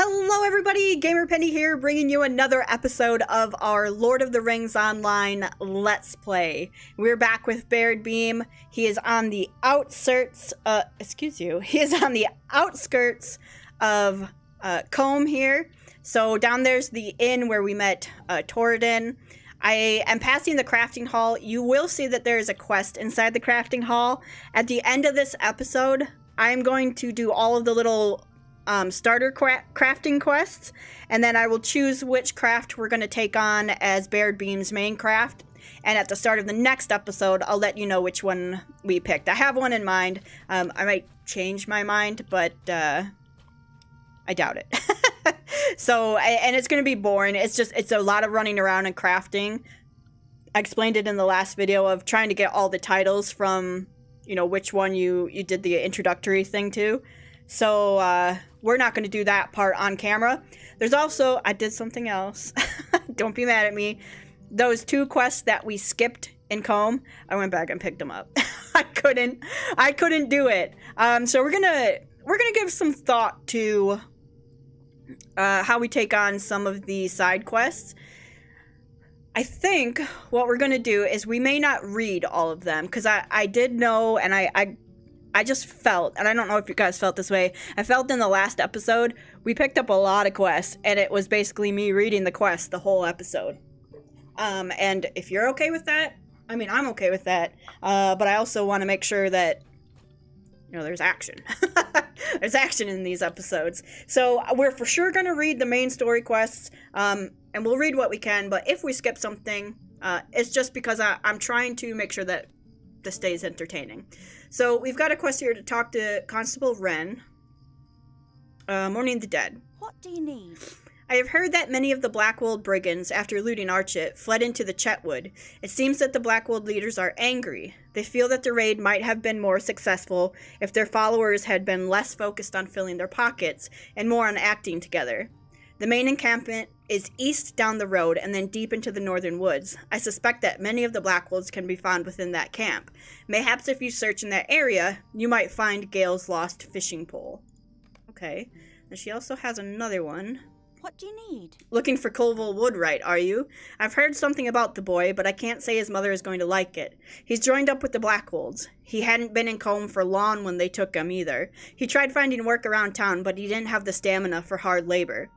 Hello everybody, Gamer Penny here, bringing you another episode of our Lord of the Rings Online Let's Play. We're back with Baradbeam. He is on the outskirts, he is on the outskirts of Combe here. So down there's the inn where we met Torridon. I am passing the crafting hall. You will see that there is a quest inside the crafting hall. At the end of this episode, I'm going to do all of the little starter crafting quests, and then I will choose which craft we're going to take on as Baradbeam's main craft. And at the start of the next episode, I'll let you know which one we picked. I have one in mind. I might change my mind, but I doubt it. So, and it's going to be boring. It's a lot of running around and crafting. I explained it in the last video of trying to get all the titles from, you know, which one you did the introductory thing to. So, we're not going to do that part on camera. There's also, I did something else. Don't be mad at me. Those two quests that we skipped in Combe, I went back and picked them up. I couldn't do it. So we're gonna give some thought to how we take on some of the side quests. I think what we're gonna do is we may not read all of them, because I did know, and I just felt, and I don't know if you guys felt this way, I felt in the last episode, we picked up a lot of quests, and it was basically me reading the quest the whole episode. And if you're okay with that, I mean, I'm okay with that, but I also want to make sure that, you know, there's action. There's action in these episodes. So we're for sure going to read the main story quests, and we'll read what we can, but if we skip something, it's just because I'm trying to make sure that this stays entertaining. So we've got a quest here to talk to Constable Wren. Mourning the Dead. What do you need? I have heard that many of the Blackwold brigands, after looting Archet, fled into the Chetwood. It seems that the Blackwold leaders are angry. They feel that the raid might have been more successful if their followers had been less focused on filling their pockets and more on acting together. The main encampment is east down the road and then deep into the northern woods. I suspect that many of the Blackwolds can be found within that camp. Mayhaps if you search in that area, you might find Gale's lost fishing pole. Okay. And she also has another one. What do you need? Looking for Colville Woodwright, are you? I've heard something about the boy, but I can't say his mother is going to like it. He's joined up with the Blackwolds. He hadn't been in Combe for long when they took him either. He tried finding work around town, but he didn't have the stamina for hard labor.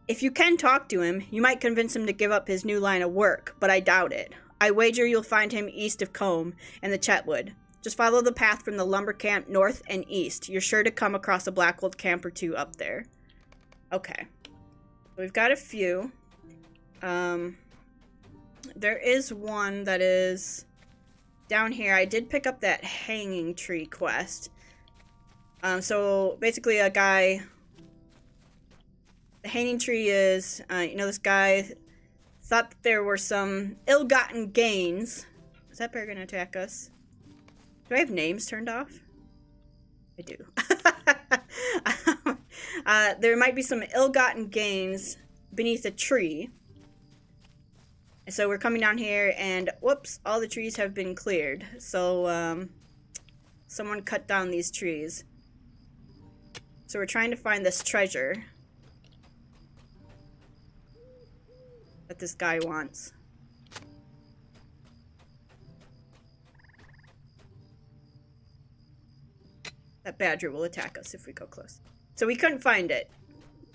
If you can talk to him, you might convince him to give up his new line of work, but I doubt it. I wager you'll find him east of Combe and the Chetwood. Just follow the path from the lumber camp north and east. You're sure to come across a Blackwold camp or two up there. Okay. We've got a few. There is one that is down here. I did pick up that hanging tree quest. So basically a guy... The hanging tree is, you know, this guy thought that there were some ill-gotten gains. Is that bear gonna attack us? Do I have names turned off? I do. There might be some ill-gotten gains beneath a tree. And so we're coming down here and, whoops, all the trees have been cleared. So, someone cut down these trees. So we're trying to find this treasure that this guy wants. That badger will attack us if we go close. So we couldn't find it.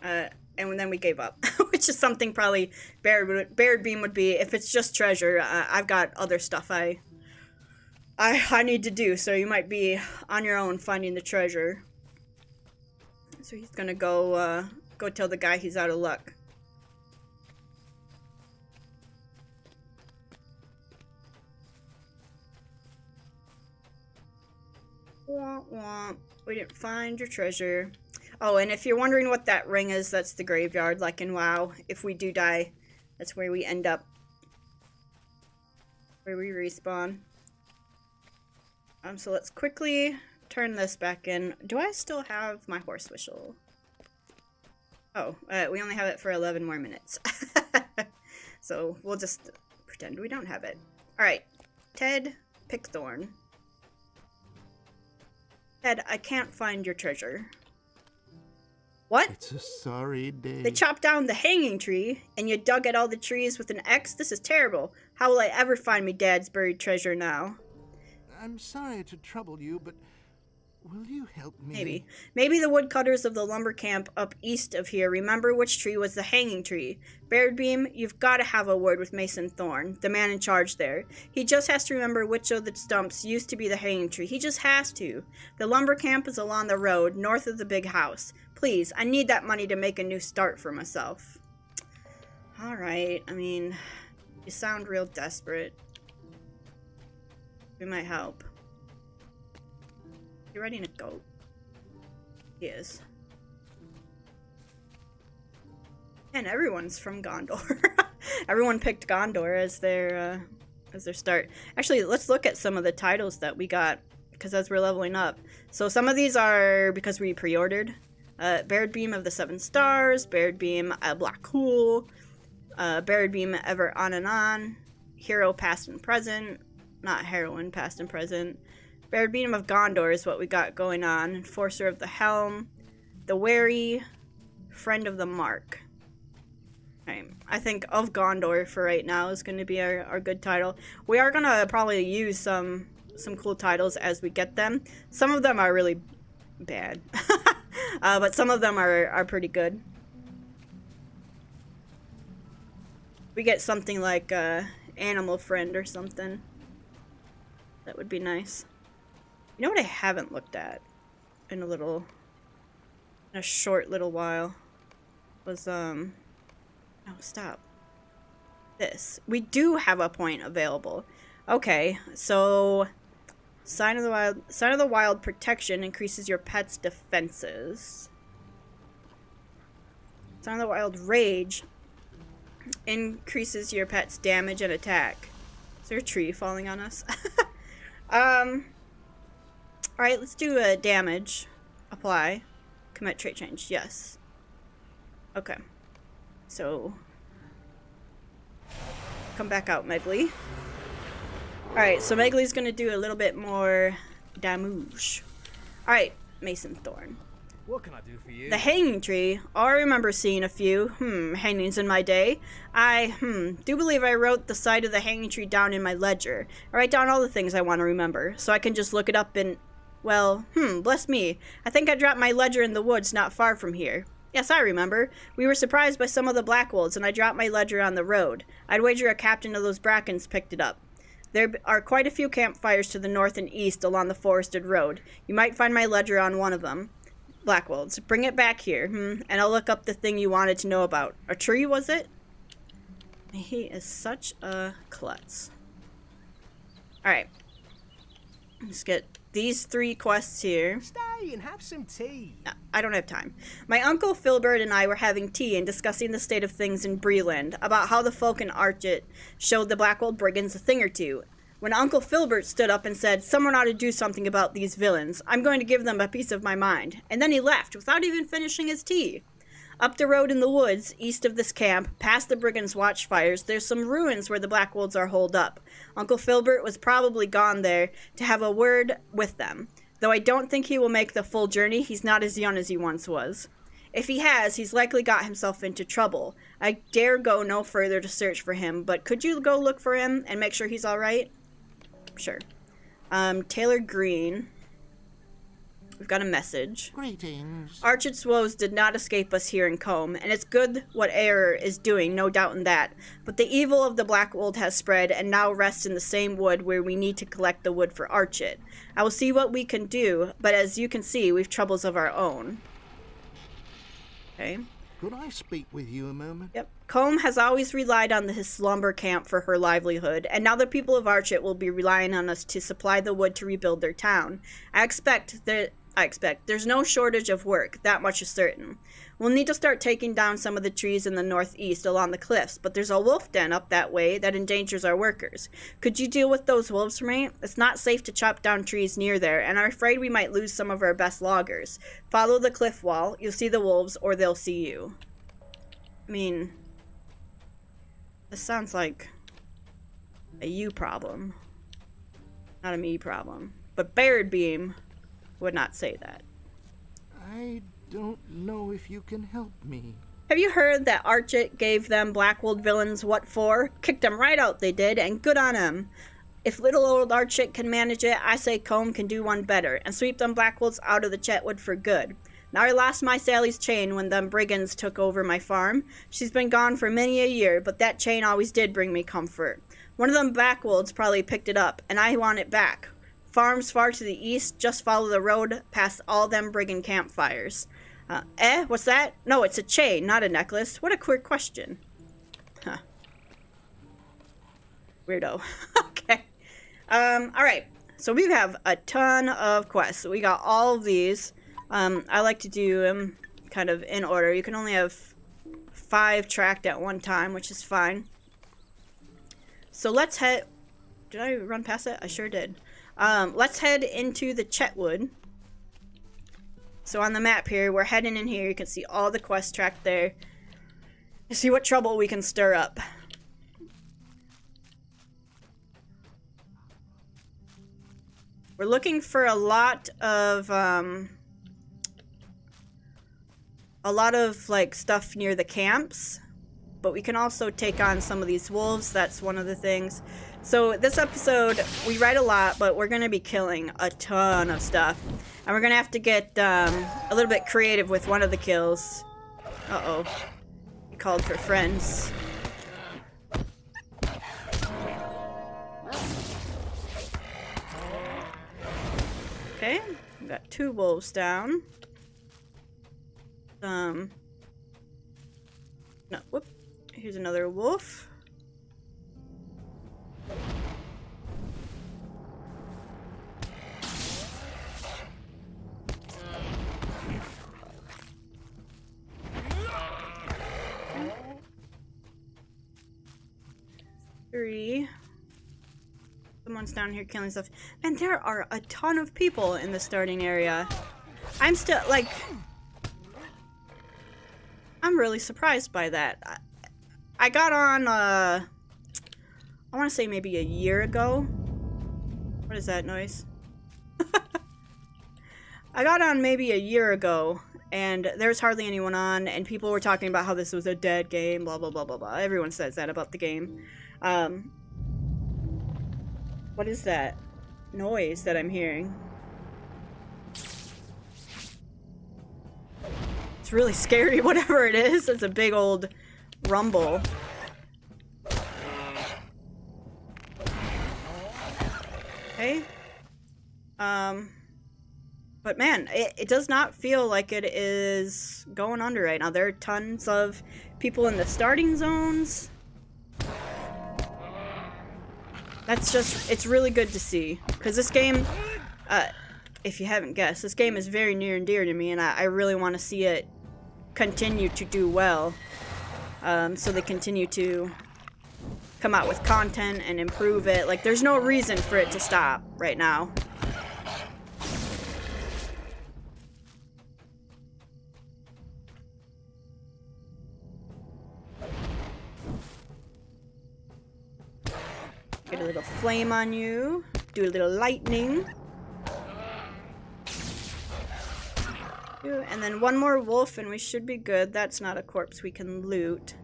And then we gave up. Which is something probably Baradbeam would be. If it's just treasure, I've got other stuff I need to do. So you might be on your own finding the treasure. So he's gonna go tell the guy he's out of luck. Womp womp. We didn't find your treasure. Oh, and if you're wondering what that ring is, that's the graveyard, like in WoW. If we do die, that's where we end up. Where we respawn. So let's quickly turn this back in. Do I still have my horse whistle? Oh, we only have it for 11 more minutes. So we'll just pretend we don't have it. Alright, Ted Pickthorn. Ted, I can't find your treasure. What? It's a sorry day. They chopped down the hanging tree, and you dug at all the trees with an axe? This is terrible. How will I ever find me dad's buried treasure now? I'm sorry to trouble you, but will you help me? Maybe. Maybe the woodcutters of the lumber camp up east of here remember which tree was the hanging tree. Baradbeam, you've got to have a word with Mason Thorne, the man in charge there. He just has to remember which of the stumps used to be the hanging tree. He just has to. The lumber camp is along the road, north of the big house. Please, I need that money to make a new start for myself. Alright, I mean, you sound real desperate. We might help. You riding a goat? He is. And everyone's from Gondor. Everyone picked Gondor as their start. Actually, let's look at some of the titles that we got, because as we're leveling up. So some of these are because we pre-ordered. Baradbeam of the 7 Stars, Baradbeam Black Hole, Baradbeam Ever On and On, Hero Past and Present, not Heroine Past and Present. Baradbeam of Gondor is what we got going on. Enforcer of the Helm, The Wary, Friend of the Mark. Right. I think of Gondor for right now is going to be our good title. We are going to probably use some cool titles as we get them. Some of them are really bad. But some of them are pretty good. We get something like Animal Friend or something. That would be nice. You know what I haven't looked at in a short little while was oh, stop. This. We do have a point available. Okay, so Sign of the Wild protection increases your pet's defenses. Sign of the Wild rage increases your pet's damage and attack. Is there a tree falling on us? Alright, let's do a damage. Apply. Commit trait change. Yes. Okay. So come back out, Megley. Alright, so Megley's gonna do a little bit more damage. Alright, Mason Thorne. What can I do for you? The hanging tree. I remember seeing a few, hangings in my day. I, do believe I wrote the side of the hanging tree down in my ledger. I write down all the things I want to remember, so I can just look it up and, well, bless me. I think I dropped my ledger in the woods not far from here. Yes, I remember. We were surprised by some of the Blackwolves, and I dropped my ledger on the road. I'd wager a captain of those Brackens picked it up. There are quite a few campfires to the north and east along the forested road. You might find my ledger on one of them. Blackwolves, bring it back here, and I'll look up the thing you wanted to know about. A tree, was it? He is such a klutz. Alright. Let's get these 3 quests here. Stay and have some tea. No, I don't have time. My uncle Filbert and I were having tea and discussing the state of things in Breland, about how the folk in Archet showed the Blackwold brigands a thing or two. When Uncle Filbert stood up and said, "Someone ought to do something about these villains. I'm going to give them a piece of my mind." And then he left, without even finishing his tea. Up the road in the woods, east of this camp, past the brigands' watchfires, there's some ruins where the Blackwolds are holed up. Uncle Filbert was probably gone there to have a word with them. Though I don't think he will make the full journey, he's not as young as he once was. If he has, he's likely got himself into trouble. I dare go no further to search for him, but could you go look for him and make sure he's alright? Sure. Taylor Green. We've got a message. Greetings. Archet's woes did not escape us here in Combe, and it's good what Error is doing, no doubt in that. But the evil of the Blackwold has spread, and now rests in the same wood where we need to collect the wood for Archet. I will see what we can do, but as you can see, we've troubles of our own. Okay. Could I speak with you a moment? Yep. Combe has always relied on his slumber camp for her livelihood, and now the people of Archet will be relying on us to supply the wood to rebuild their town. I expect there's no shortage of work, that much is certain. We'll need to start taking down some of the trees in the northeast along the cliffs, but there's a wolf den up that way that endangers our workers. Could you deal with those wolves for me? It's not safe to chop down trees near there, and I'm afraid we might lose some of our best loggers. Follow the cliff wall, you'll see the wolves, or they'll see you. I mean, this sounds like a you problem, not a me problem. But Baradbeam would not say that. I don't know if you can help me. Have you heard that Archit gave them Blackwold villains what for? Kicked them right out, they did, and good on them. If little old Archit can manage it, I say Combe can do one better, and sweep them Blackwolds out of the Chetwood for good. Now I lost my Sally's chain when them brigands took over my farm. She's been gone for many a year, but that chain always did bring me comfort. One of them Blackwolds probably picked it up, and I want it back. Farms far to the east, just follow the road past all them brigand campfires. What's that? No, it's a chain, not a necklace. What a queer question. Huh. Weirdo. Okay. Alright. So we have a ton of quests. We got all of these. I like to do them kind of in order. You can only have 5 tracked at one time, which is fine. So let's head... Did I run past it? I sure did. Let's head into the Chetwood. So on the map here, we're heading in here. You can see all the quests tracked there. See what trouble we can stir up. We're looking for a lot of like stuff near the camps, but we can also take on some of these wolves. That's one of the things. So this episode, we write a lot, but we're going to be killing a ton of stuff. And we're going to have to get a little bit creative with one of the kills. Uh-oh. He called for friends. Okay, we got 2 wolves down. No, whoop. Here's another wolf. Three. Someone's down here killing stuff. And there are a ton of people in the starting area. I'm still, like... I'm really surprised by that. I got on, I want to say maybe a year ago. What is that noise? I got on maybe a year ago, and there's hardly anyone on, and people were talking about how this was a dead game, blah, blah, blah, blah, blah. Everyone says that about the game. What is that noise that I'm hearing? It's really scary, whatever it is. It's a big old rumble. Okay. But man, it does not feel like it is going under right now. There are tons of people in the starting zones. That's just, it's really good to see. Because this game, if you haven't guessed, this game is very near and dear to me, and I really want to see it continue to do well. So they continue to come out with content and improve it. Like, there's no reason for it to stop right now. Get a little flame on you. Do a little lightning. And then one more wolf and we should be good. That's not a corpse we can loot.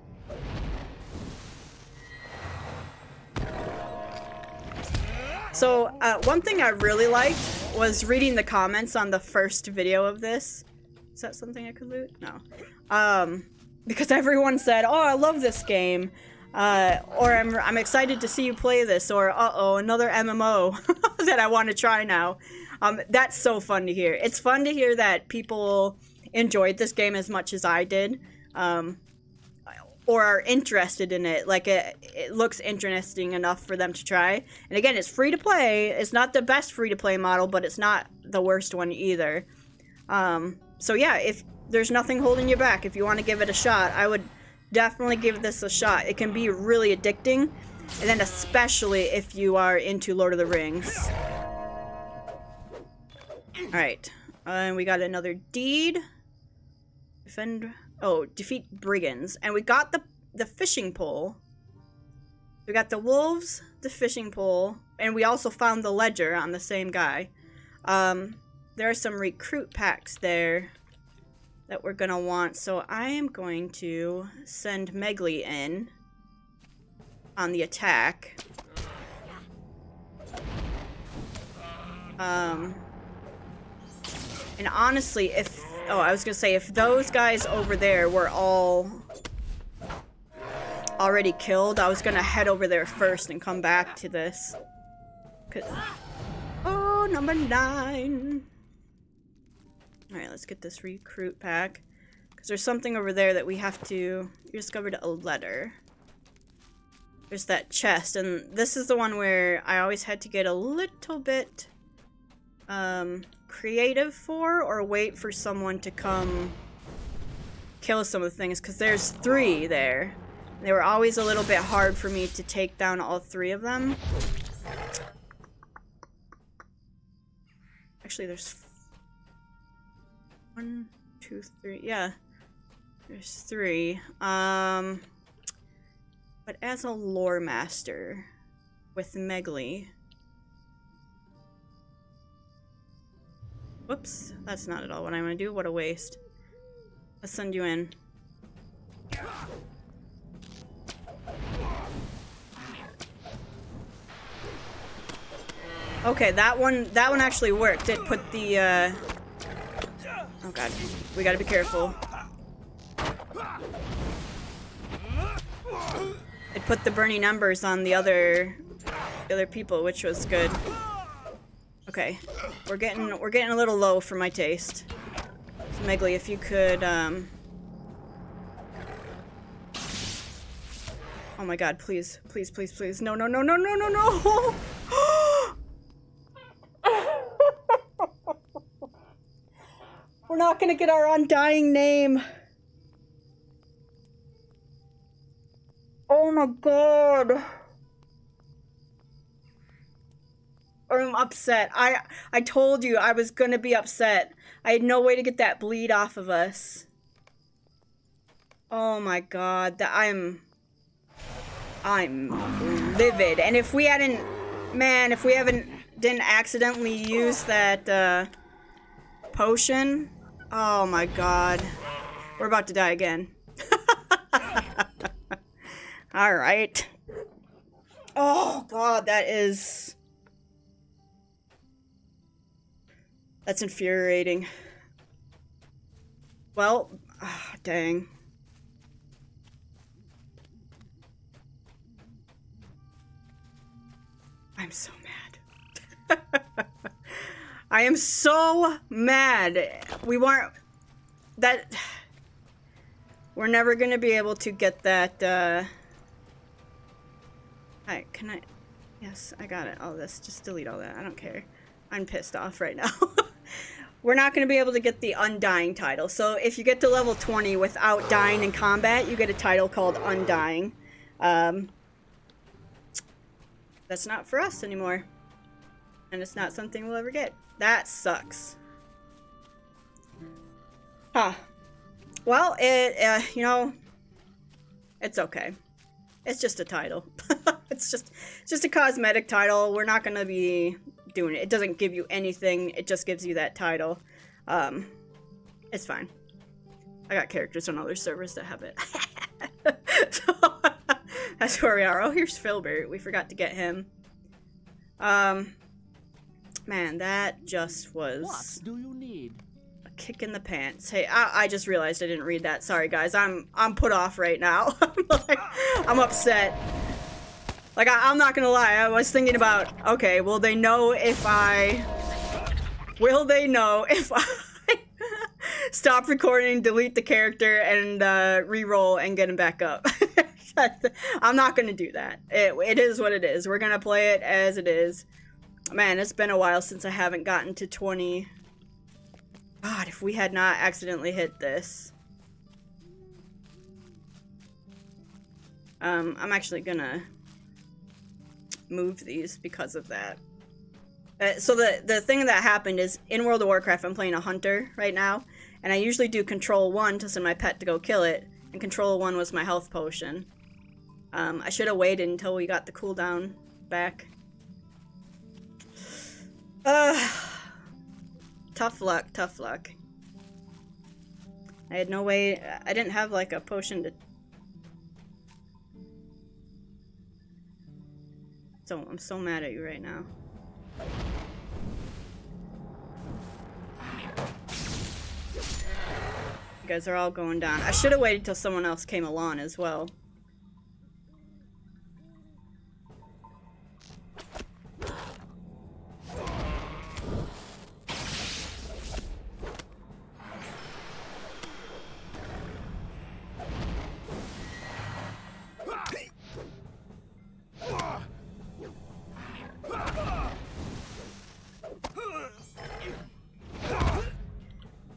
So, one thing I really liked was reading the comments on the first video of this. Is that something I could loot? No. Because everyone said, oh, I love this game. Or I'm excited to see you play this, or uh-oh, another MMO that I want to try now. That's so fun to hear. It's fun to hear that people enjoyed this game as much as I did, or are interested in it. Like, it looks interesting enough for them to try. And again, it's free to play. It's not the best free to play model, but it's not the worst one either. So yeah, if there's nothing holding you back, if you want to give it a shot, I would definitely give this a shot. It can be really addicting, and then especially if you are into Lord of the Rings. Alright, and we got another deed. Defeat brigands. And we got the fishing pole. We got the wolves, the fishing pole, and we also found the ledger on the same guy. There are some recruit packs there. that we're gonna want. So I am going to send Megli in on the attack. And honestly, if... Oh, I was gonna say, if those guys over there were all already killed, I was gonna head over there first and come back to this. Oh, number 9. Alright, let's get this recruit pack. Because there's something over there that we have to... You discovered a letter. There's that chest, and this is the one where I always had to get a little bit creative for, or wait for someone to come kill some of the things, because there's 3 there. They were always a little bit hard for me to take down all 3 of them. Actually, there's 1, 2, 3. Yeah, there's 3. But as a lore master with Megli. Whoops, that's not at all what I want to do. What a waste. Let's send you in. Okay, that one actually worked. It put the oh god, we gotta be careful. It put the burning embers on the other people, which was good. Okay, we're getting a little low for my taste. So Megli, if you could oh my god, please, please, please, please. No, no, no, no, no, no, no. We're not gonna get our undying name. Oh my god. I'm upset. I told you I was gonna be upset. I had no way to get that bleed off of us. Oh my god. I'm livid. And if we hadn't, man, if we didn't accidentally use that potion, oh my god. We're about to die again. Alright. Oh god, that's infuriating. Well, dang. I'm so mad. I am so mad. We're never gonna be able to get that, Alright, can I... Yes, I got it. All this. Just delete all that. I don't care. I'm pissed off right now. We're not going to be able to get the Undying title. So if you get to level 20 without dying in combat, you get a title called Undying. That's not for us anymore. And it's not something we'll ever get. That sucks. Huh. Well, you know, it's okay. It's just a title. It's just a cosmetic title. We're not going to be doing it. It doesn't give you anything. It just gives you that title. It's fine. I got characters on other servers that have it. So, that's where we are. Oh, here's Filbert. We forgot to get him. Man, that just was... What do you need? A kick in the pants. Hey, I just realized I didn't read that. Sorry, guys. I'm put off right now. I'm upset. Like, I'm not gonna lie. I was thinking about, okay, will they know if I stop recording, delete the character, and re-roll and get him back up? I'm not gonna do that. It is what it is. We're gonna play it as it is. Man, it's been a while since I haven't gotten to 20. God, if we had not accidentally hit this. I'm actually gonna move these because of that. So the thing that happened is, in World of Warcraft, I'm playing a hunter right now, and I usually do Control 1 to send my pet to go kill it, and Control 1 was my health potion. I should have waited until we got the cooldown back. Tough luck, tough luck. I had no way. I didn't have like a potion to. So I'm so mad at you right now. You guys are all going down. I should have waited till someone else came along as well.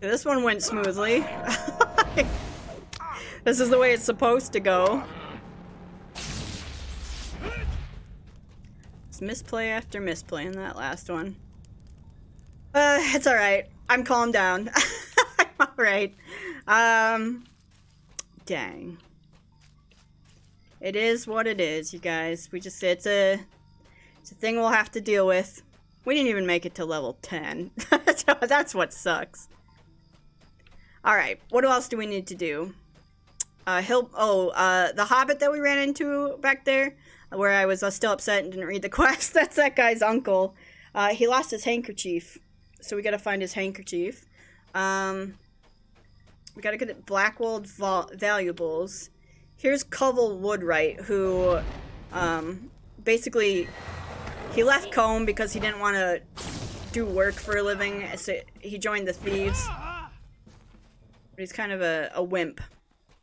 This one went smoothly. This is the way it's supposed to go. It's misplay after misplay in that last one. It's alright. I'm calmed down. I'm alright. Dang. It is what it is, you guys. It's a thing we'll have to deal with. We didn't even make it to level 10. That's what sucks. Alright, what else do we need to do? The hobbit that we ran into back there, where I was still upset and didn't read the quest, that's that guy's uncle. He lost his handkerchief, so we gotta find his handkerchief. We gotta get at Blackwold valuables. Here's Covell Woodwright, who, basically, he left Combe because he didn't want to do work for a living, so he joined the thieves. But he's kind of a wimp,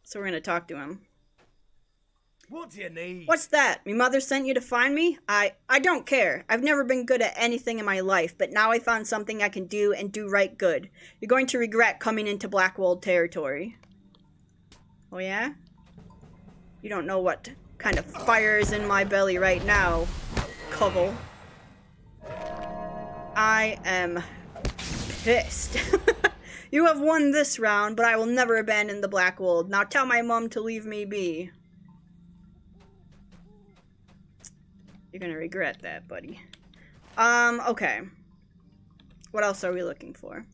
so we're gonna talk to him. What do you need? What's that? Me mother sent you to find me? I don't care. I've never been good at anything in my life, but now I found something I can do and do right good. You're going to regret coming into Blackwold territory. Oh yeah? You don't know what kind of fire is in my belly right now, Covell. I am pissed. You have won this round, but I will never abandon the Blackwold. Now tell my mom to leave me be. You're gonna regret that, buddy. Okay. What else are we looking for?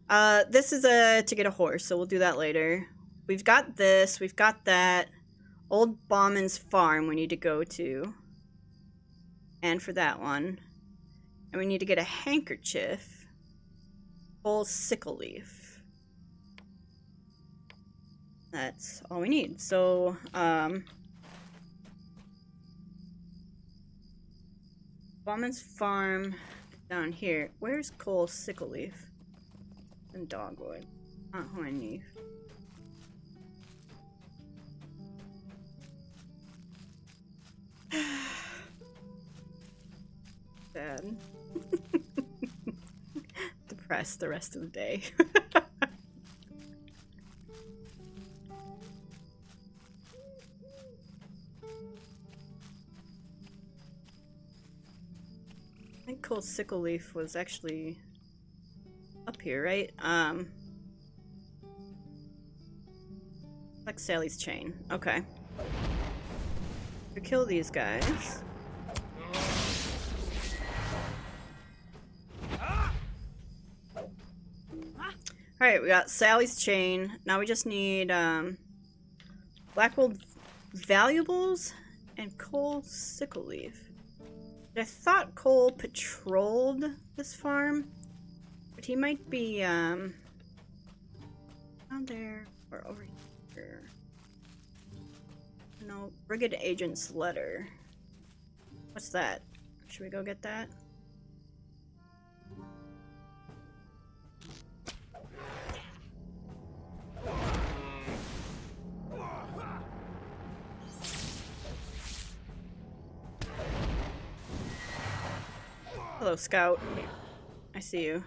This is to get a horse, so we'll do that later. We've got this, we've got that. Old Bauman's farm we need to go to. And for that one. And we need to get a handkerchief. Full sickle leaf. That's all we need. So, Bauman's farm down here. Where's Cole sickle leaf? And dogwood. Not who I need. Bad. Depressed the rest of the day. I think Cole's sickle leaf was actually up here, right? Like Sally's chain. Okay. We kill these guys. Alright, we got Sally's chain. Now we just need Blackwold valuables and Cole sickle leaf. I thought Cole patrolled this farm, but he might be down there or over here. No, Brigade Agent's letter. What's that? Should we go get that? Hello, Scout. I see you.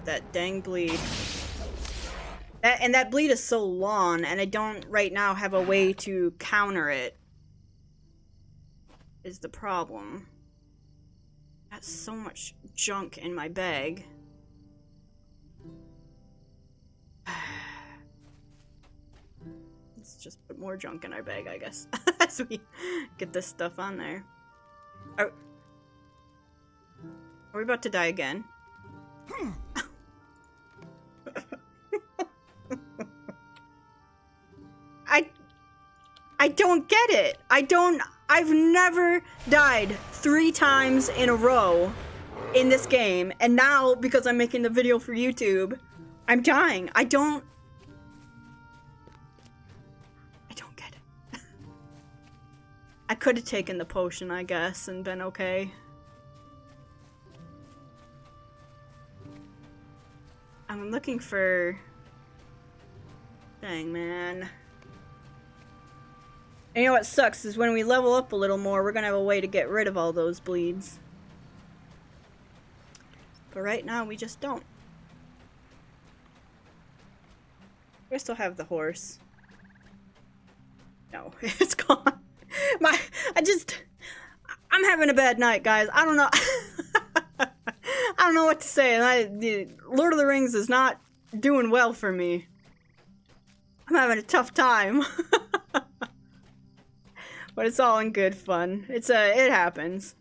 That dang bleed. That bleed is so long, and I don't right now have a way to counter it. Is the problem. Got so much junk in my bag. Let's just put more junk in our bag, I guess. as we get this stuff on there. Are we about to die again? I don't get it. I've never died 3 times in a row in this game, and now because I'm making the video for YouTube, I'm dying. I don't get it. I could have taken the potion, I guess, and been okay. I'm looking for... Dang, man. And you know what sucks is when we level up a little more, we're gonna have a way to get rid of all those bleeds. But right now, we just don't. I still have the horse. No, it's gone. I'm having a bad night, guys. I don't know. I don't know what to say. Lord of the Rings is not doing well for me. I'm having a tough time. But it's all in good fun. It happens.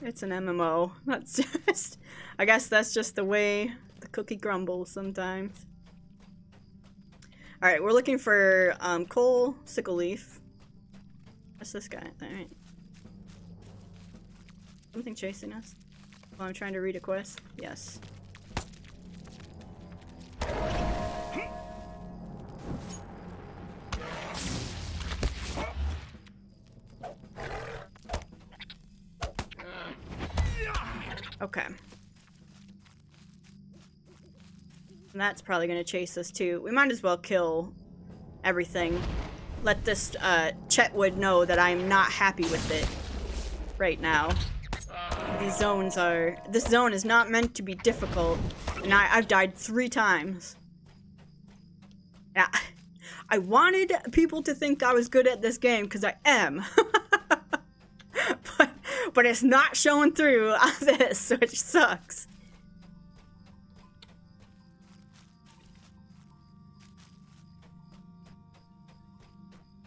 It's an MMO. That's just... I guess that's just the way the cookie crumbles sometimes. Alright, we're looking for coal, sickle leaf. What's this guy? Alright. Something chasing us? While I'm trying to read a quest? Yes. Okay. And that's probably gonna chase us too. We might as well kill everything. Let this Chetwood know that I'm not happy with it right now. These zones are... This zone is not meant to be difficult. And I've died 3 times. Yeah. I wanted people to think I was good at this game, because I am. But it's not showing through on this, which sucks.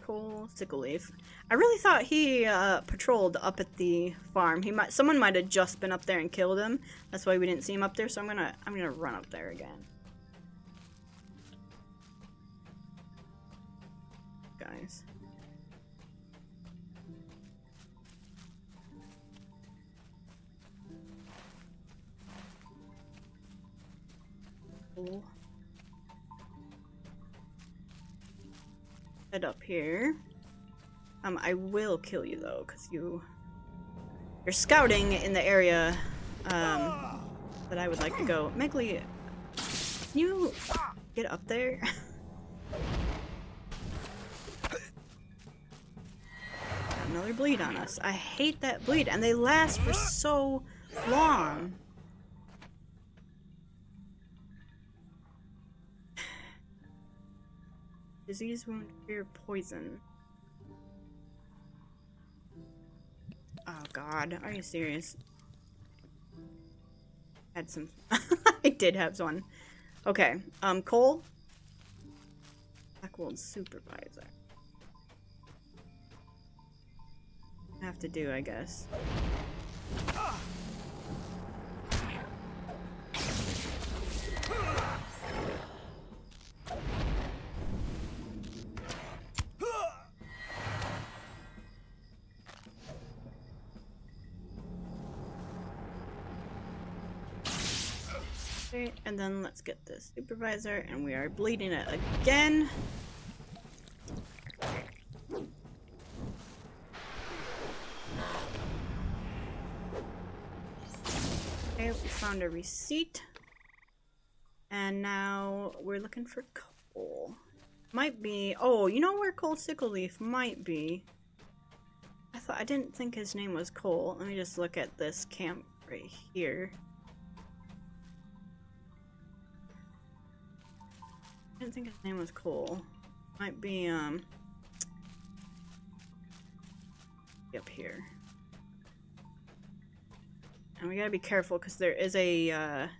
Coal, sickle leaf. I really thought he patrolled up at the farm. Someone might have just been up there and killed him. That's why we didn't see him up there. So I'm gonna run up there again, guys. Cool. Head up here. I will kill you though, because you're scouting in the area that I would like to go. Megley, can you get up there? Another bleed on us. I hate that bleed, and they last for so long. Disease, wound, fear, poison. Oh god, are you serious? Had some... I did have one. Okay, Cole? Blackwold supervisor. Have to do, I guess. Okay, and then let's get this supervisor, and we are bleeding it again. Okay, we found a receipt. And now we're looking for coal. Might be... Oh, you know where Cole Sickleaf might be? I didn't think his name was Cole. Let me just look at this camp right here. I didn't think his name was Cole. Might be, up here. And we gotta be careful because there is a, an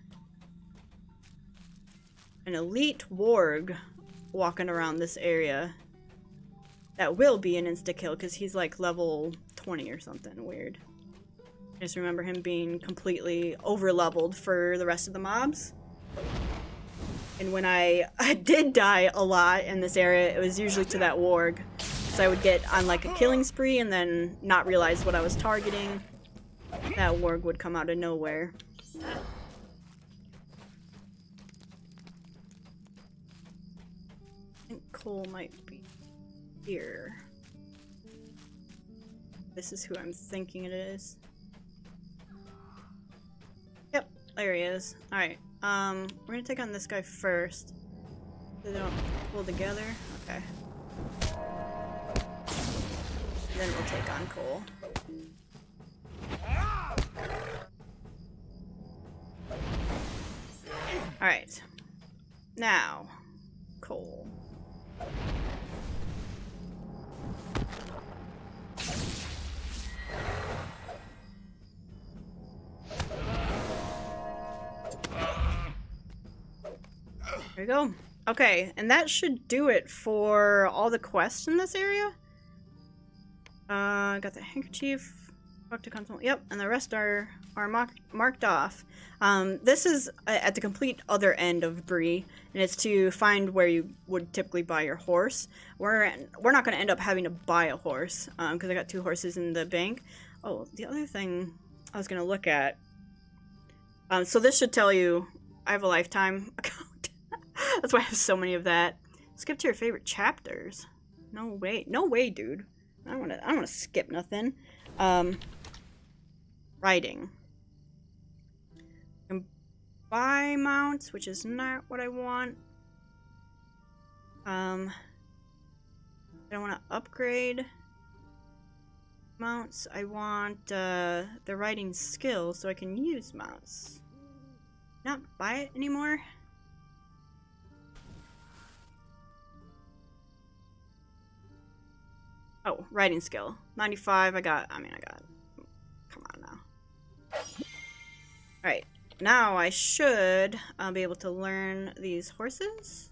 elite warg walking around this area. that will be an insta-kill, because he's like level 20 or something weird. I just remember him being completely over-leveled for the rest of the mobs. And when I did die a lot in this area, it was usually to that warg. So I would get on like a killing spree and then not realize what I was targeting. That warg would come out of nowhere. I think Cole might be here. This is who I'm thinking it is. Yep, there he is. Alright, we're gonna take on this guy first. They don't pull together. Okay. Then we'll take on Cole. Alright. Now, Cole. There we go. Okay, and that should do it for all the quests in this area. Got the handkerchief, talk to console. Yep, and the rest are marked off. This is at the complete other end of Bree, and it's to find where you would typically buy your horse. We're not going to end up having to buy a horse, because I got 2 horses in the bank. Oh, the other thing I was going to look at. So this should tell you I have a lifetime account. That's why I have so many of that. Skip to your favorite chapters. No way. No way, dude. I don't want to skip nothing. Writing. You can buy mounts, which is not what I want. I don't want to upgrade mounts. I want the writing skill so I can use mounts. Not buy it anymore. Oh, writing skill. 95, I got. Come on now. Alright, now I should be able to learn these horses.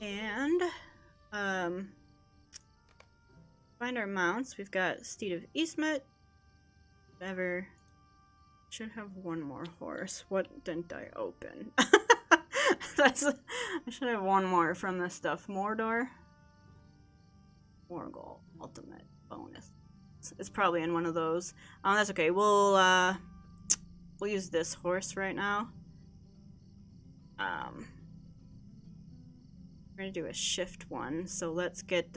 And, find our mounts. We've got Steed of Eastmet. Whatever. Should have one more horse. What didn't I open? I should have one more from this stuff. Mordor. Morgul. Ultimate bonus. It's probably in one of those. That's okay. We'll use this horse right now. We're gonna do a shift one. So let's get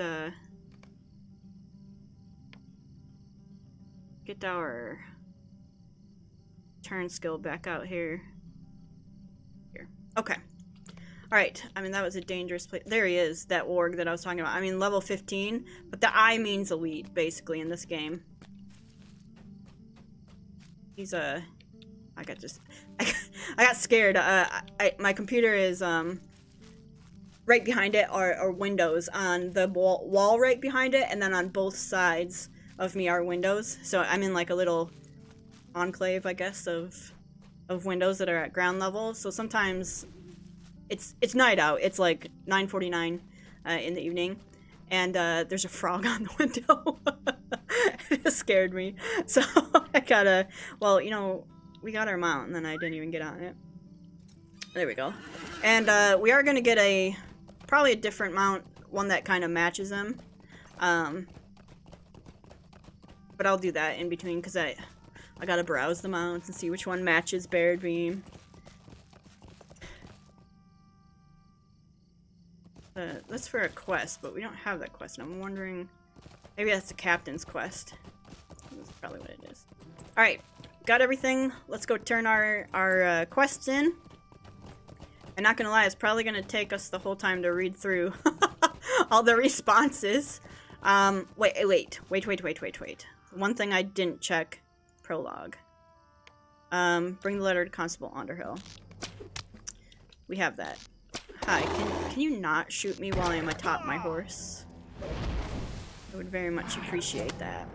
our turn skill back out here. Okay. Alright, I mean, that was a dangerous place. There he is, that warg that I was talking about. I mean, level 15, but the I means elite, basically, in this game. He's I got scared. My computer is, right behind it are windows on the wall right behind it, and then on both sides of me are windows. So I'm in, like, a little enclave, I guess, of windows that are at ground level. So sometimes it's night out. It's like 9:49 in the evening, and there's a frog on the window. It scared me. So I gotta. Well, you know, we got our mount, and then I didn't even get on it. There we go. And we are gonna get probably a different mount, one that kind of matches them. But I'll do that in between because I gotta browse the mounts and see which one matches Baradbeam. That's for a quest, but we don't have that quest. And I'm wondering, maybe that's the captain's quest. That's probably what it is. Alright, got everything. Let's go turn our quests in. I'm not gonna lie, it's probably gonna take us the whole time to read through all the responses. Wait. One thing I didn't check. Prologue. Bring the letter to Constable Underhill. We have that. Hi, can you not shoot me while I'm atop my horse? I would very much appreciate that.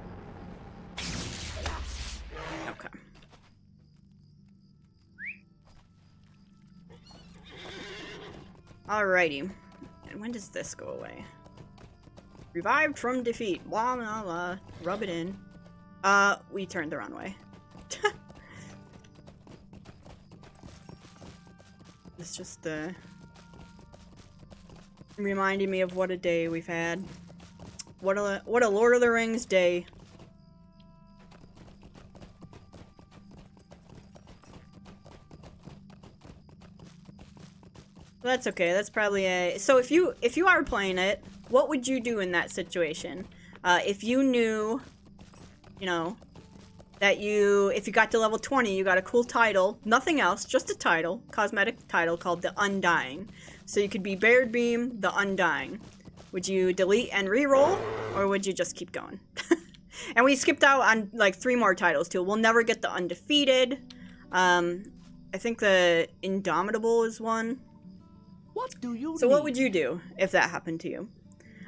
Okay. Alrighty. And when does this go away? Revived from defeat. Blah, blah, blah. Rub it in. We turned the wrong way. It's just, reminding me of what a day we've had. What a Lord of the Rings day. That's okay. That's probably a... So if you are playing it, what would you do in that situation? If you knew, you know, that if you got to level 20, you got a cool title, nothing else, just a title, cosmetic title called the Undying. So you could be Baradbeam, the Undying. Would you delete and re-roll, or would you just keep going? And we skipped out on like 3 more titles too. We'll never get the Undefeated. I think the Indomitable is one. What do you So need? what would you do if that happened to you?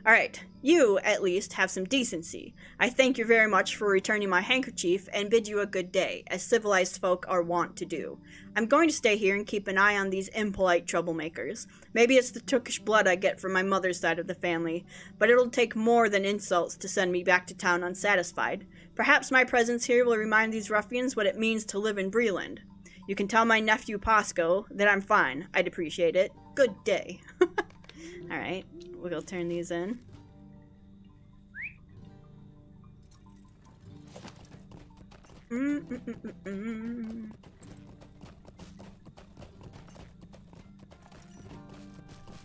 Alright, you, at least, have some decency. I thank you very much for returning my handkerchief and bid you a good day, as civilized folk are wont to do. I'm going to stay here and keep an eye on these impolite troublemakers. Maybe it's the Turkish blood I get from my mother's side of the family, but it'll take more than insults to send me back to town unsatisfied. Perhaps my presence here will remind these ruffians what it means to live in Breland. You can tell my nephew Pasco that I'm fine. I'd appreciate it. Good day. Alright, we'll turn these in.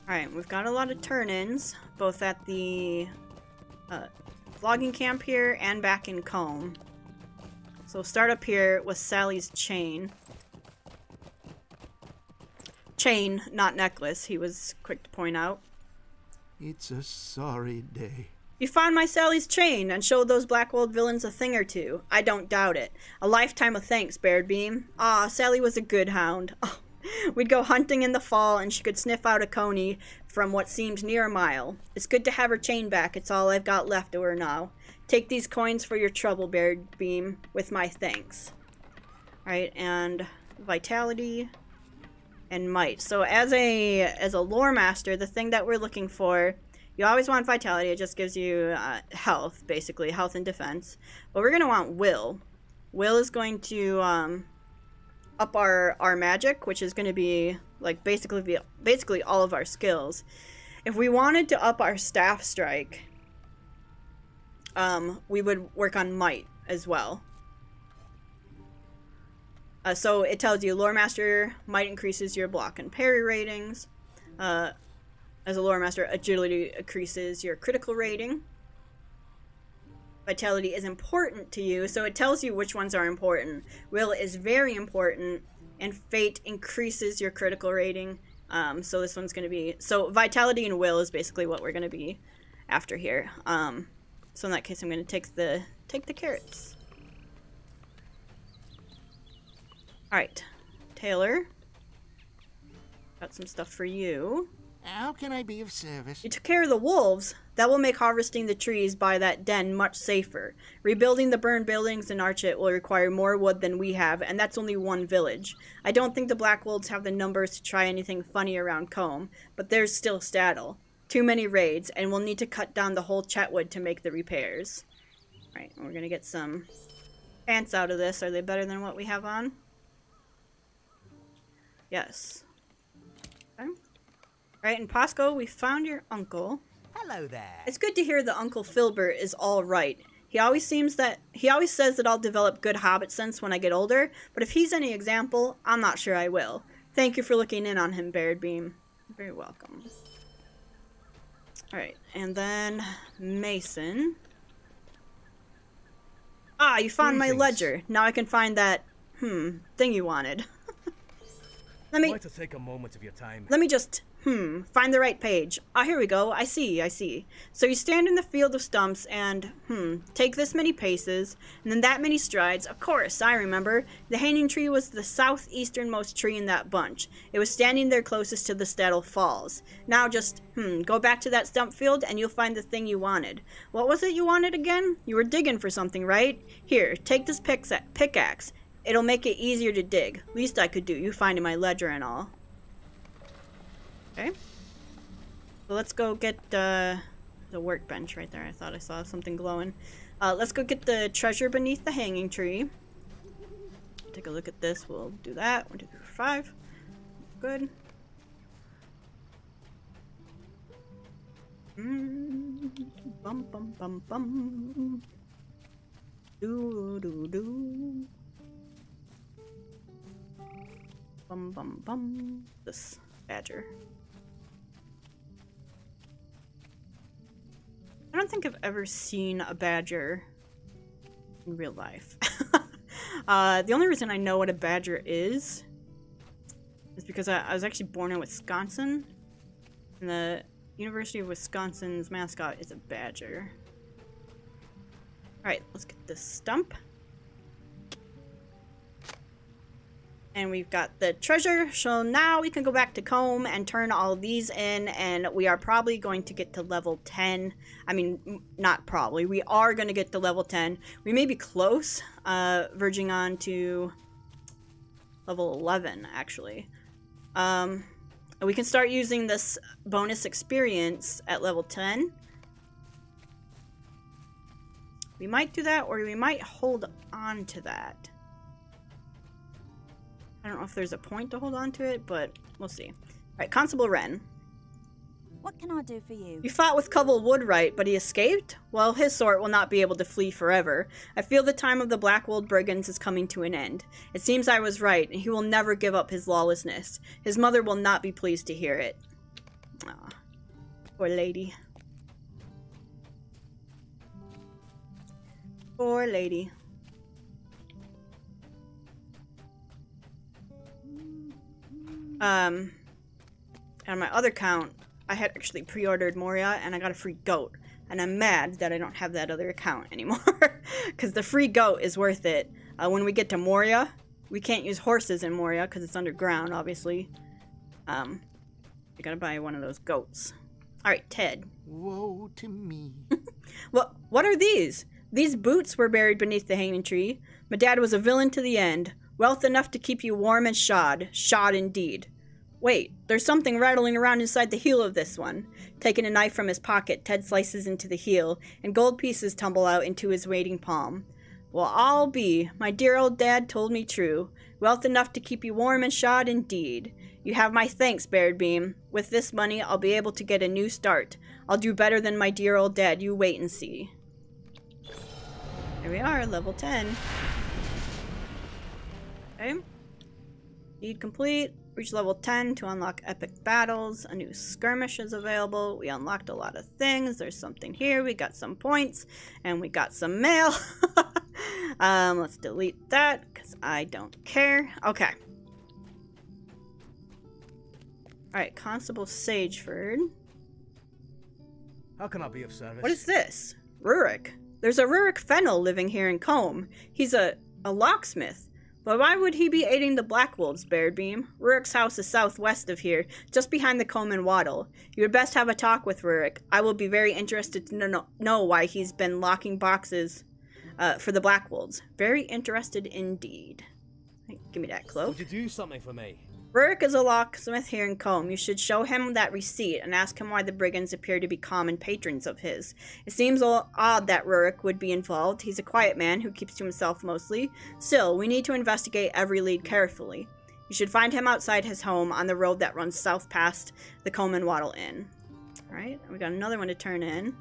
Alright, we've got a lot of turn-ins, both at the logging camp here and back in Combe. So we'll start up here with Sally's chain. Chain, not necklace, he was quick to point out. It's a sorry day. You found my Sally's chain and showed those Blackwold villains a thing or two. I don't doubt it. A lifetime of thanks, Baradbeam. Ah, Sally was a good hound. Oh, we'd go hunting in the fall and she could sniff out a coney from what seemed near a mile. It's good to have her chain back. It's all I've got left of her now. Take these coins for your trouble, Baradbeam, with my thanks. Alright, and vitality and might. So as a lore master, the thing that we're looking for, you always want vitality. It just gives you health, basically, health and defense. But we're going to want will. Will is going to up our magic, which is going to be like basically all of our skills. If we wanted to up our staff strike, we would work on might as well. So it tells you Lore Master might increases your block and parry ratings. As a Lore Master, agility increases your critical rating. Vitality is important to you, so it tells you which ones are important. Will is very important, and Fate increases your critical rating. So this one's going to be... So Vitality and Will is basically what we're going to be after here. So in that case, I'm going to take the carrots. Alright, Taylor. Got some stuff for you. How can I be of service? You took care of the wolves. That will make harvesting the trees by that den much safer. Rebuilding the burned buildings in Archet will require more wood than we have, and that's only one village. I don't think the Blackwolves have the numbers to try anything funny around Combe, but there's still Staddle. Too many raids, and we'll need to cut down the whole Chetwood to make the repairs. Alright, we're gonna get some pants out of this. Are they better than what we have on? Yes. Okay. Alright, and Pasco, we found your uncle. Hello there. It's good to hear that Uncle Filbert is all right. He always says that I'll develop good hobbit sense when I get older, but if he's any example, I'm not sure I will. Thank you for looking in on him, Baradbeam. You're very welcome. Alright, and then Mason. Ah, you found my ledger. Now I can find that, thing you wanted. I'd like to take a moment of your time. Let me just, find the right page. Ah, here we go. I see. So you stand in the field of stumps and, take this many paces, and then that many strides. Of course, I remember. The hanging tree was the southeasternmost tree in that bunch. It was standing there closest to the Staddle Falls. Now just, go back to that stump field and you'll find the thing you wanted. What was it you wanted again? You were digging for something, right? Here, take this pickaxe. It'll make it easier to dig. Least I could do. You finding my ledger and all. Okay. So let's go get the workbench right there. I thought I saw something glowing. Let's go get the treasure beneath the hanging tree. Take a look at this. We'll do that. 1, 2, 3, 4, 5. Good. Bum bum bum bum. Do do do. Bum bum bum. This badger. I don't think I've ever seen a badger in real life. The only reason I know what a badger is because I was actually born in Wisconsin, and the University of Wisconsin's mascot is a badger. Alright, let's get this stump. And we've got the treasure, so now we can go back to comb and turn all of these in, and we are probably going to get to level 10. I mean, not probably. We are going to get to level 10. We may be close, verging on to level 11, actually. We can start using this bonus experience at level 10. We might do that, or we might hold on to that. I don't know if there's a point to hold on to it, but we'll see. Alright, Constable Wren. What can I do for you? You fought with Covell Woodwright, but he escaped? Well, his sort will not be able to flee forever. I feel the time of the Blackwold brigands is coming to an end. It seems I was right, and he will never give up his lawlessness. His mother will not be pleased to hear it. Aw, poor lady. Poor lady. On my other account, I had actually pre-ordered Moria, and I got a free goat. And I'm mad that I don't have that other account anymore. Because the free goat is worth it. When we get to Moria, we can't use horses in Moria because it's underground, obviously. You gotta buy one of those goats. Alright, Ted. Woe to me. Well, what are these? These boots were buried beneath the hanging tree. My dad was a villain to the end. Wealth enough to keep you warm and shod. Shod indeed. Wait, there's something rattling around inside the heel of this one. Taking a knife from his pocket, Ted slices into the heel, and gold pieces tumble out into his waiting palm. Well, I'll be. My dear old dad told me true. Wealth enough to keep you warm and shod indeed. You have my thanks, Baradbeam. With this money, I'll be able to get a new start. I'll do better than my dear old dad. You wait and see. Here we are, level 10. Okay. Deed complete. Reach level 10 to unlock epic battles. A new skirmish is available. We unlocked a lot of things. There's something here. We got some points. And we got some mail. Let's delete that because I don't care. Okay. Alright, Constable Sageford. How can I be of service? What is this? Rurik. There's a Rurik Fennel living here in Combe. He's a locksmith. But why would he be aiding the Black Wolves, Baradbeam? Rurik's house is southwest of here, just behind the Combe and Wattle. You would best have a talk with Rurik. I will be very interested to know why he's been locking boxes for the Black Wolves. Very interested indeed. Hey, give me that cloak. Would you do something for me? Rurik is a locksmith here in Combe. You should show him that receipt and ask him why the brigands appear to be common patrons of his. It seems odd that Rurik would be involved. He's a quiet man who keeps to himself mostly. Still, we need to investigate every lead carefully. You should find him outside his home on the road that runs south past the Combe and Wattle Inn. Alright, we got another one to turn in.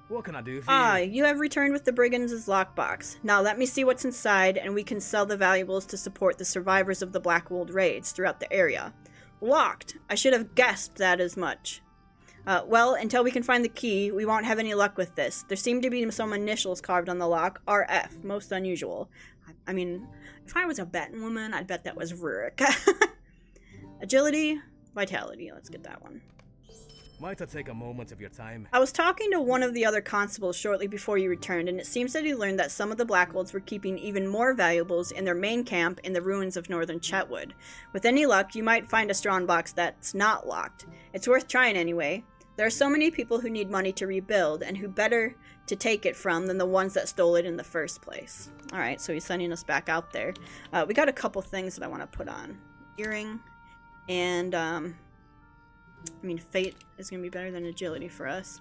What can I do for you? You have returned with the brigands' lockbox. Now let me see what's inside, and we can sell the valuables to support the survivors of the Blackwold raids throughout the area. Locked! I should have guessed that as much. Well, until we can find the key, we won't have any luck with this. There seem to be some initials carved on the lock. RF. Most unusual. I mean, if I was a betting woman, I'd bet that was Rurik. Agility, vitality. Let's get that one. Might I take a moment of your time? I was talking to one of the other constables shortly before you returned, and it seems that he learned that some of the Blackwolds were keeping even more valuables in their main camp in the ruins of northern Chetwood. With any luck, you might find a strongbox that's not locked. It's worth trying anyway. There are so many people who need money to rebuild, and who better to take it from than the ones that stole it in the first place. Alright, so he's sending us back out there. We got a couple things that I want to put on. Earring, and I mean, fate is going to be better than agility for us.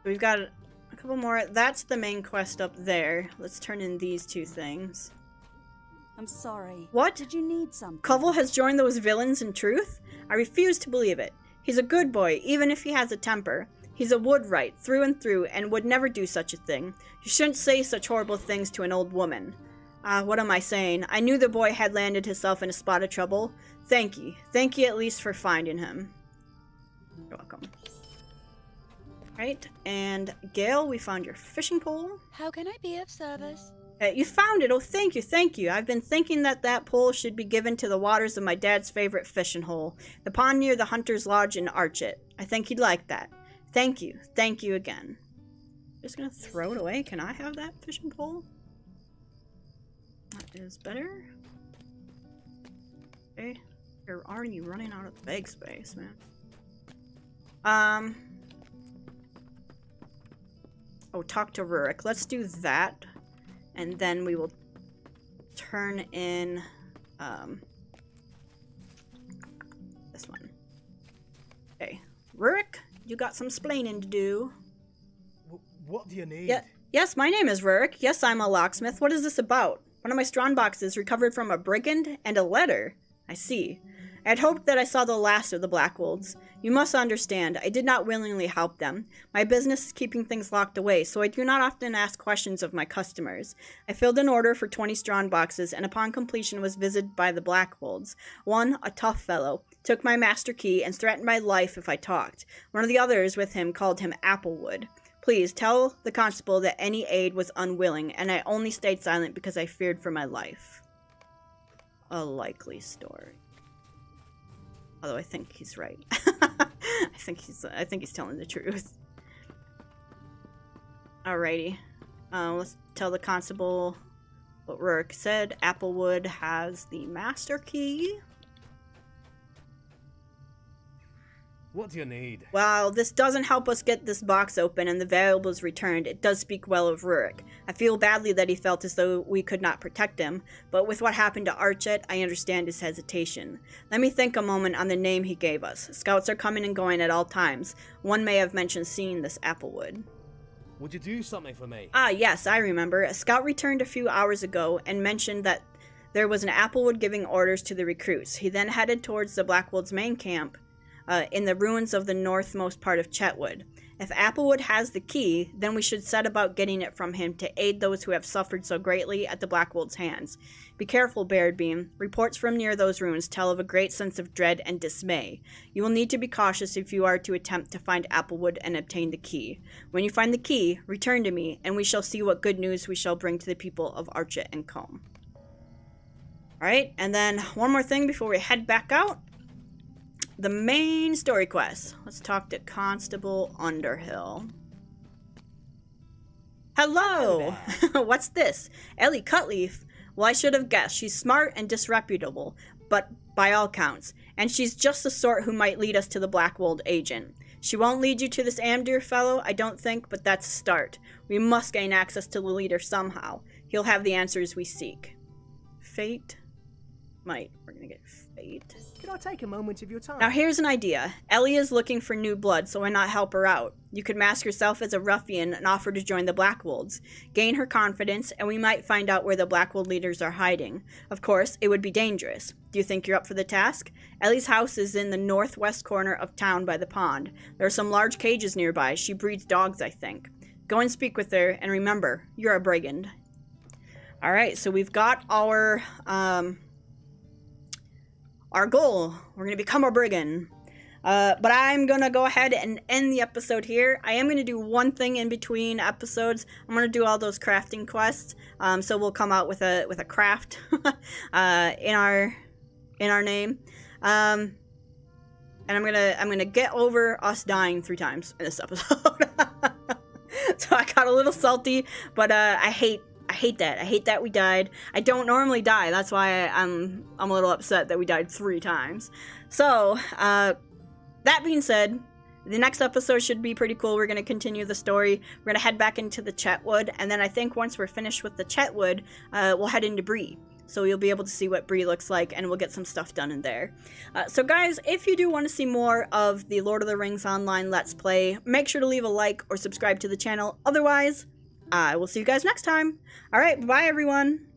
We've got a couple more. That's the main quest up there. Let's turn in these two things. I'm sorry. What? Did you need something? Covell has joined those villains in truth? I refuse to believe it. He's a good boy, even if he has a temper. He's a Woodwright, through and through, and would never do such a thing. You shouldn't say such horrible things to an old woman. What am I saying? I knew the boy had landed himself in a spot of trouble. Thank ye. Thank ye at least for finding him. You're welcome. Right, and Gale, we found your fishing pole. How can I be of service? You found it. Oh, thank you, thank you. I've been thinking that pole should be given to the waters of my dad's favorite fishing hole, the pond near the Hunter's Lodge in Archet. I think he'd like that. Thank you again. Just gonna throw it away. Can I have that fishing pole? That is better. Okay, you're already running out of bag space, man. Oh, talk to Rurik. Let's do that. And then we will turn in, this one. Okay. Rurik, you got some splaining to do. What do you need? Yes, my name is Rurik. Yes, I'm a locksmith. What is this about? One of my strong boxes recovered from a brigand and a letter. I see. I had hoped that I saw the last of the Blackwolds. You must understand, I did not willingly help them. My business is keeping things locked away, so I do not often ask questions of my customers. I filled an order for 20 strong boxes, and upon completion was visited by the Blackwolds. One, a tough fellow, took my master key and threatened my life if I talked. One of the others with him called him Applewood. Please tell the constable that any aid was unwilling, and I only stayed silent because I feared for my life. A likely story. Although I think he's right. I think he's telling the truth. Alrighty. Let's tell the constable what Rurik said. Applewood has the master key. What do you need? While this doesn't help us get this box open and the valuables returned, it does speak well of Rurik. I feel badly that he felt as though we could not protect him, but with what happened to Archet, I understand his hesitation. Let me think a moment on the name he gave us. Scouts are coming and going at all times. One may have mentioned seeing this Applewood. Would you do something for me? Ah, yes, I remember. A scout returned a few hours ago and mentioned that there was an Applewood giving orders to the recruits. He then headed towards the Blackwolds' main camp, in the ruins of the northmost part of Chetwood. If Applewood has the key, then we should set about getting it from him to aid those who have suffered so greatly at the Blackwolds' hands. Be careful, Baradbeam. Reports from near those ruins tell of a great sense of dread and dismay. You will need to be cautious if you are to attempt to find Applewood and obtain the key. When you find the key, return to me, and we shall see what good news we shall bring to the people of Archet and Combe. Alright, and then one more thing before we head back out. The main story quest. Let's talk to Constable Underhill. Hello! What's this? Ellie Cutleaf? Well, I should have guessed. She's smart and disreputable, but by all counts. And she's just the sort who might lead us to the Blackwold agent. She won't lead you to this Amdir fellow, I don't think, but that's a start. We must gain access to the leader somehow. He'll have the answers we seek. Fate? Might. We're gonna get fate. Could I take a moment of your time? Now here's an idea. Ellie is looking for new blood, so why not help her out? You could mask yourself as a ruffian and offer to join the Blackwolds. Gain her confidence, and we might find out where the Blackwold leaders are hiding. Of course, it would be dangerous. Do you think you're up for the task? Ellie's house is in the northwest corner of town by the pond. There are some large cages nearby. She breeds dogs, I think. Go and speak with her, and remember, you're a brigand. Alright, so we've got our goal. We're going to become a brigand. But I'm going to go ahead and end the episode here. I am going to do one thing in between episodes. I'm going to do all those crafting quests. So we'll come out with a craft in our name. And I'm gonna get over us dying 3 times in this episode. So I got a little salty, but I hate that. I hate that we died. I don't normally die. That's why I'm a little upset that we died 3 times. So, that being said, the next episode should be pretty cool. We're going to continue the story. We're going to head back into the Chetwood, and then I think once we're finished with the Chetwood, we'll head into Bree. So you'll be able to see what Bree looks like, and we'll get some stuff done in there. So guys, if you do want to see more of the Lord of the Rings Online Let's Play, make sure to leave a like or subscribe to the channel. Otherwise, I will see you guys next time. Alright, bye everyone!